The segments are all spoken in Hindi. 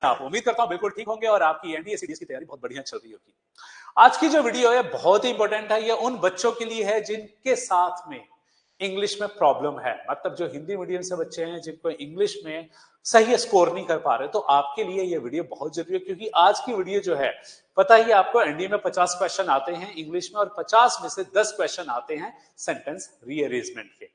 आप? उम्मीद करता हूं बिल्कुल ठीक होंगे और आपकी एनडीए सीडीएस की तैयारी बहुत बढ़िया चल रही होगी। आज की जो वीडियो है बहुत ही इंपॉर्टेंट है। ये उन बच्चों के लिए है जिनके साथ में इंग्लिश में प्रॉब्लम है, मतलब जो हिंदी मीडियम से बच्चे हैं जिनको इंग्लिश में सही स्कोर नहीं कर पा रहे, तो आपके लिए ये वीडियो बहुत जरूरी है। क्योंकि आज की वीडियो जो है, पता ही आपको एनडीए में 50 क्वेश्चन आते हैं इंग्लिश में और 50 में से 10 क्वेश्चन आते हैं सेंटेंस रीअरेंजमेंट के।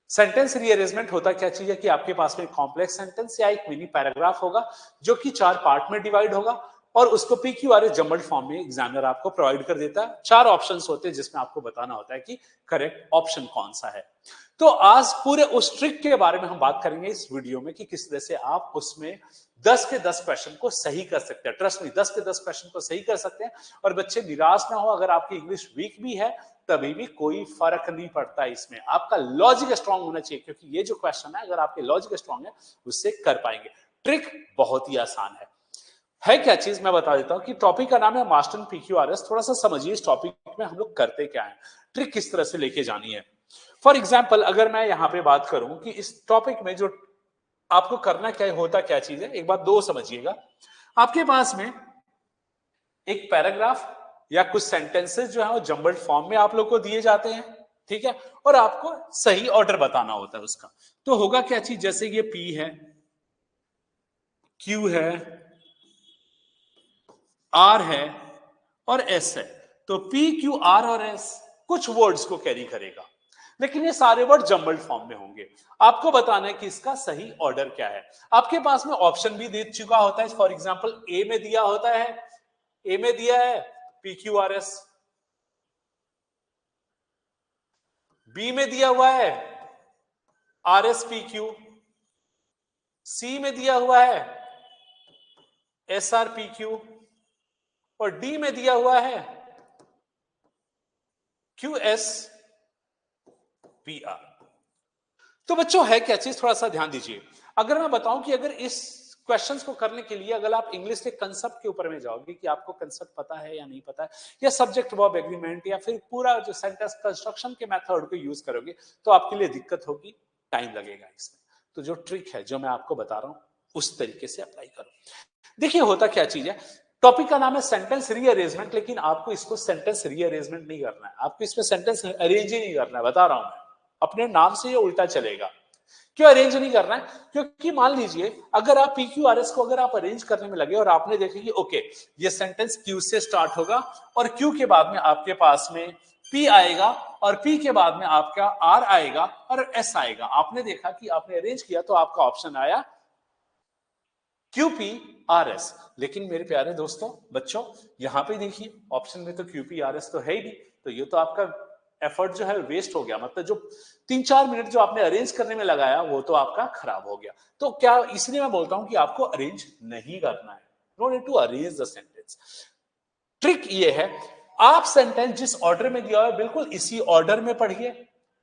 सेंटेंस रीअरेंजमेंट होता क्या चीज है कि आपके पास में कॉम्प्लेक्स सेंटेंस या एक मिनी पैराग्राफ होगा जो कि 4 पार्ट में डिवाइड होगा और उसको पीक्यूआरएस जम्बल्ड फॉर्म में एग्जामिनर आपको प्रोवाइड कर देता है। 4 ऑप्शंस होते हैं जिसमें आपको बताना होता है कि करेक्ट ऑप्शन कौन सा है। तो आज पूरे उस ट्रिक के बारे में हम बात करेंगे इस वीडियो में कि किस तरह से आप उसमें 10 के 10 क्वेश्चन को सही कर सकते हैं। ट्रस्ट मी, 10 के 10 क्वेश्चन को सही कर सकते हैं और बच्चे निराश ना हो। अगर आपकी इंग्लिश वीक भी है तभी भी कोई फर्क नहीं पड़ता, इसमें आपका लॉजिक स्ट्रांग होना चाहिए। क्योंकि ये जो क्वेश्चन है, अगर आपके लॉजिक स्ट्रांग है उससे कर पाएंगे। ट्रिक बहुत ही आसान है क्या चीज मैं बता देता हूं कि टॉपिक का नाम है मास्टर पीक्यूआरएस। थोड़ा सा समझिए इस टॉपिक में हम लोग करते क्या है, ट्रिक किस तरह से लेके जानी है। फॉर एग्जाम्पल अगर मैं यहां पे बात करूं कि इस टॉपिक में जो आपको करना क्या होता क्या चीज है, एक बात दो समझिएगा। आपके पास में एक पैराग्राफ या कुछ सेंटेंसेस जो है वो जम्बल्ड फॉर्म में आप लोग को दिए जाते हैं, ठीक है, और आपको सही ऑर्डर बताना होता है उसका। तो होगा क्या चीज, जैसे ये पी है, क्यू है, आर है और एस है। तो पी क्यू आर और एस कुछ वर्ड्स को कैरी करेगा, लेकिन ये सारे वर्ड जम्बल्ड फॉर्म में होंगे। आपको बताना है कि इसका सही ऑर्डर क्या है। आपके पास में ऑप्शन भी दे चुका होता है। फॉर एग्जांपल ए में दिया होता है, ए में दिया है P Q R S, B में दिया हुआ है R S P Q, C में दिया हुआ है एस आर पी क्यू और डी में दिया हुआ है क्यू एस पी आर। तो बच्चों है क्या चीज, थोड़ा सा ध्यान दीजिए। अगर मैं बताऊं कि अगर इस क्वेश्चंस को करने के लिए अगर आप इंग्लिश के कंसेप्ट के ऊपर में जाओगे कि आपको कंसेप्ट पता है या नहीं पता है, या सब्जेक्ट वर्ब एग्रीमेंट या फिर पूरा जो सेंटेंस कंस्ट्रक्शन के मेथड को यूज करोगे, तो आपके लिए दिक्कत होगी, टाइम लगेगा इसमें। तो जो ट्रिक है जो मैं आपको बता रहा हूं उस तरीके से अप्लाई करो। देखिए होता क्या चीज है, टॉपिक का नाम है सेंटेंस रीअरेंजमेंट, लेकिन आपको इसको सेंटेंस रीअरेंजमेंट नहीं करना है, आपको इसमें सेंटेंस अरेंज ही नहीं करना है। बता रहा हूं मैं, अपने नाम से ये उल्टा चलेगा। क्यों अरेंज नहीं करना है? क्योंकि मान लीजिए अगर आप पीक्यूआरएस को अगर आप अरेंज करने में लगे और आपने देखा कि ओके ये सेंटेंस क्यू से स्टार्ट होगा और क्यू के बाद में आपके पास में पी आएगा और पी के बाद में आपका आर आएगा और एस आएगा। आपने देखा कि आपने अरेंज किया तो आपका ऑप्शन आया QPRS। लेकिन मेरे प्यारे दोस्तों बच्चों, यहां पे देखिए ऑप्शन में तो QPRS तो है ही नहीं, तो ये तो आपका एफर्ट जो है वेस्ट हो गया। मतलब जो 3-4 मिनट जो आपने अरेंज करने में लगाया वो तो आपका खराब हो गया। तो क्या, इसलिए मैं बोलता हूं कि आपको अरेंज नहीं करना है, no need to arrange the sentence. Trick ये है, आप सेंटेंस जिस ऑर्डर में दिया है बिल्कुल इसी ऑर्डर में पढ़िए,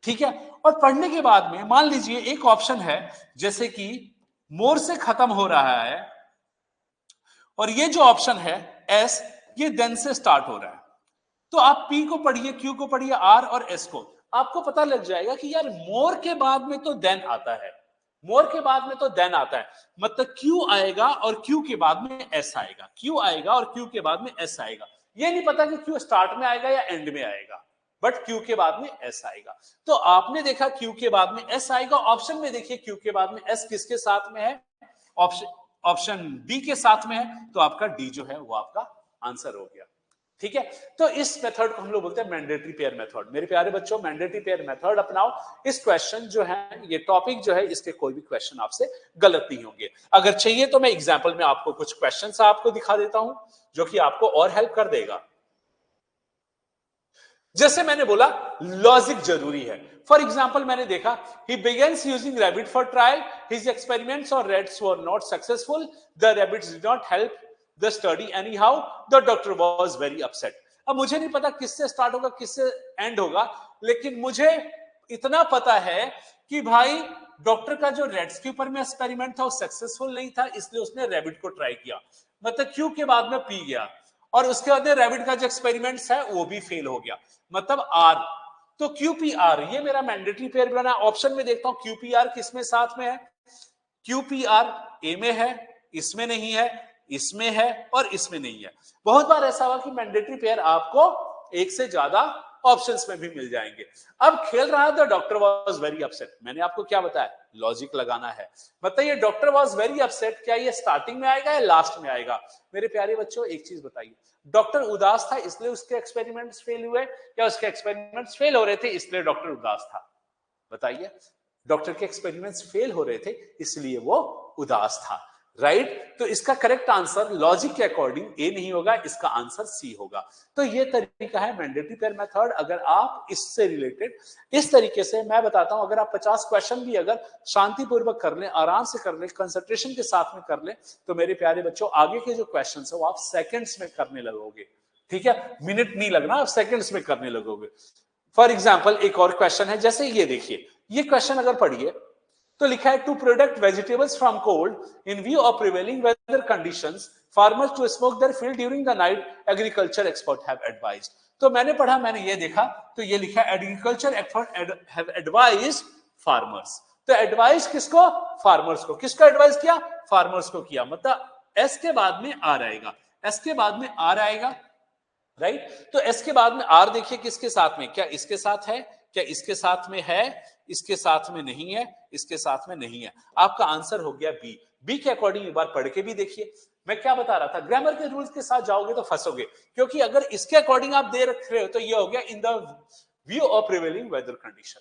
ठीक है। और पढ़ने के बाद में मान लीजिए एक ऑप्शन है जैसे कि मोर से खत्म हो रहा है और ये जो ऑप्शन है एस, ये देन से स्टार्ट हो रहा है। तो आप पी को पढ़िए, क्यू को पढ़िए, आर और एस को, आपको पता लग जाएगा कि यार मोर के बाद में तो देन आता है, मोर के बाद में तो देन आता है, मतलब क्यू आएगा और क्यू के बाद में एस आएगा, क्यू आएगा और क्यू के बाद में एस आएगा। ये नहीं पता कि क्यू स्टार्ट में आएगा या एंड में आएगा, बट क्यू के बाद में एस आएगा। तो आपने देखा क्यू के बाद में एस आएगा, ऑप्शन में देखिए क्यू के बाद में एस किसके साथ में है, ऑप्शन डी के साथ में है, तो आपका डी जो है वो आपका आंसर हो गया, ठीक है। तो इस मेथड को हम लोग बोलते हैं मैंडेटरी पेयर मेथड। मेरे प्यारे बच्चों मैंडेटरी पेयर मेथड अपनाओ। इस क्वेश्चन जो है, ये टॉपिक जो है, इसके कोई भी क्वेश्चन आपसे गलत नहीं होंगे। अगर चाहिए तो मैं एग्जांपल में आपको कुछ क्वेश्चंस आपको दिखा देता हूं जो कि आपको और हेल्प कर देगा। जैसे मैंने बोला लॉजिक जरूरी है। फॉर एग्जाम्पल मैंने देखा he begins using rabbit for trial, his experiments on rats were not successful, the rabbits did not help the study anyhow, the doctor was very upset। अब मुझे नहीं पता किससे स्टार्ट होगा किससे एंड होगा, लेकिन मुझे इतना पता है कि भाई डॉक्टर का जो रेड्स के ऊपर में एक्सपेरिमेंट था वो सक्सेसफुल नहीं था, इसलिए उसने रैबिट को ट्राई किया, मतलब क्यू के बाद में पी गया और उसके बाद रैबिट का जो एक्सपेरिमेंट्स है वो भी फेल हो गया, मतलब आर। तो क्यूपीआर ये मेरा मैंडेटरी पेयर बना। ऑप्शन में देखता हूं क्यूपीआर किसमें साथ में है, क्यूपीआर ए में है इसमें नहीं है, इसमें है और इसमें नहीं है। बहुत बार ऐसा हुआ कि मैंडेटरी पेयर आपको एक से ज्यादा ऑप्शंस में भी मिल जाएंगे। अब खेल रहा था, डॉक्टर वाज वेरी अपसेट। मैंने आपको क्या बताया, लॉजिक लगाना है। बताइए डॉक्टर वाज वेरी अपसेट, क्या ये स्टार्टिंग में आएगा या लास्ट में आएगा? मेरे प्यारे बच्चों एक चीज बताइए, डॉक्टर उदास था इसलिए उसके एक्सपेरिमेंट्स फेल हुए, या उसके एक्सपेरिमेंट्स फेल हो रहे थे इसलिए डॉक्टर उदास था? बताइए, डॉक्टर के एक्सपेरिमेंट्स फेल हो रहे थे इसलिए वो उदास था, राइट? तो इसका करेक्ट आंसर लॉजिक के अकॉर्डिंग ए नहीं होगा, इसका आंसर सी होगा। तो ये तरीका है मैंडेटरी पेयर मेथड। अगर आप इससे रिलेटेड इस तरीके से मैं बताता हूं, अगर आप 50 क्वेश्चन भी अगर शांतिपूर्वक कर लें, आराम से कर लें, कंसंट्रेशन के साथ में कर लें, तो मेरे प्यारे बच्चों आगे के जो क्वेश्चन है वो आप सेकेंड्स में करने लगोगे। ठीक है, मिनट नहीं लगना, आप सेकेंड्स में करने लगोगे। फॉर एग्जाम्पल एक और क्वेश्चन है, जैसे ये देखिए, ये क्वेश्चन अगर पढ़िए तो लिखा है to protect vegetables from cold in view of prevailing weather conditions, farmers to smoke their field during the night, agriculture expert have advised. तो मैंने पढ़ा, मैंने ये देखा, तो ये लिखा agriculture expert have advised farmers. तो एडवाइस किसको? फार्मर्स को। किसको एडवाइस किया? फार्मर्स को किया। मतलब एस के बाद में आर आएगा, एस के बाद में आर आएगा, राइट? तो एस के बाद में आर देखिए किसके साथ में, क्या इसके साथ है, क्या इसके साथ में है, इसके साथ में नहीं है, इसके साथ में नहीं है। आपका आंसर हो गया बी। बी के अकॉर्डिंग एक बार पढ़ के भी देखिए। मैं क्या बता रहा था, ग्रामर के रूल्स के साथ जाओगे तो फंसोगे, क्योंकि अगर इसके अकॉर्डिंग आप दे रहे हो तो ये हो गया in the view of prevailing weather condition.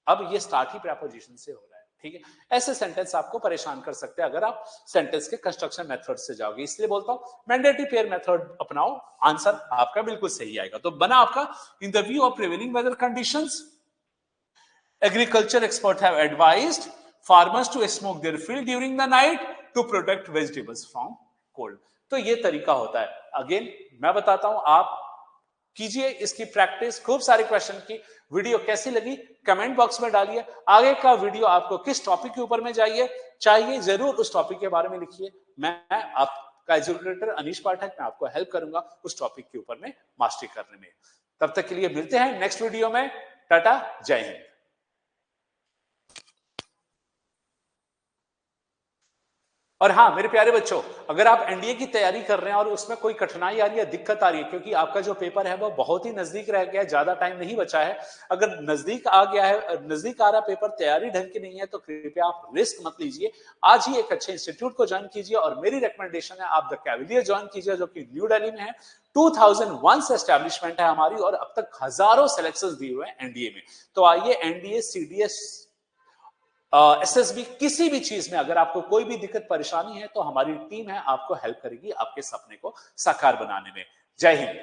अब ये स्टार्ट ही प्रीपोजिशन से हो रहा है, ठीक है? ऐसे सेंटेंस आपको परेशान कर सकते हैं अगर आप सेंटेंस के कंस्ट्रक्शन मेथड से जाओगे। इसलिए बोलता हूं मैंडेटरी पेयर मेथड अपनाओ, आंसर आपका बिल्कुल सही आएगा। तो बना आपका in the view of prevailing weather conditions, agriculture experts have advised farmers to smoke their field during the night to protect vegetables from cold। तो ये तरीका होता है। अगेन मैं बताता हूं, आप कीजिए इसकी प्रैक्टिस, खूब सारे क्वेश्चन की। वीडियो कैसी लगी कमेंट बॉक्स में डालिए। आगे का वीडियो आपको किस टॉपिक के ऊपर में चाहिए जरूर उस टॉपिक के बारे में लिखिए। मैं आपका एजुकेटर अनीश पाठक, मैं आपको हेल्प करूंगा उस टॉपिक के ऊपर में मास्टरी करने में। तब तक के लिए मिलते हैं नेक्स्ट वीडियो में। टाटा, जय हिंद। और हाँ मेरे प्यारे बच्चों, अगर आप एनडीए की तैयारी कर रहे हैं और उसमें कोई कठिनाई आ रही है, दिक्कत आ रही है, क्योंकि आपका जो पेपर है वो बहुत ही नजदीक रह गया है, ज्यादा टाइम नहीं बचा है। अगर नजदीक आ गया है, नजदीक आ रहा पेपर, तैयारी ढंग की नहीं है, तो कृपया आप रिस्क मत लीजिए। आज ही एक अच्छे इंस्टीट्यूट को ज्वाइन कीजिए और मेरी रिकमेंडेशन है आप द कैविलियर ज्वाइन कीजिए, जो कि न्यू दिल्ली में है। 2001 से एस्टैब्लिशमेंट है हमारी और अब तक हजारों सिलेक्शंस दिए हुए हैं एनडीए में। तो आइए, एनडीए, सीडीएस, एसएसबी, किसी भी चीज में अगर आपको कोई भी दिक्कत परेशानी है तो हमारी टीम है, आपको हेल्प करेगी आपके सपने को साकार बनाने में। जय हिंद।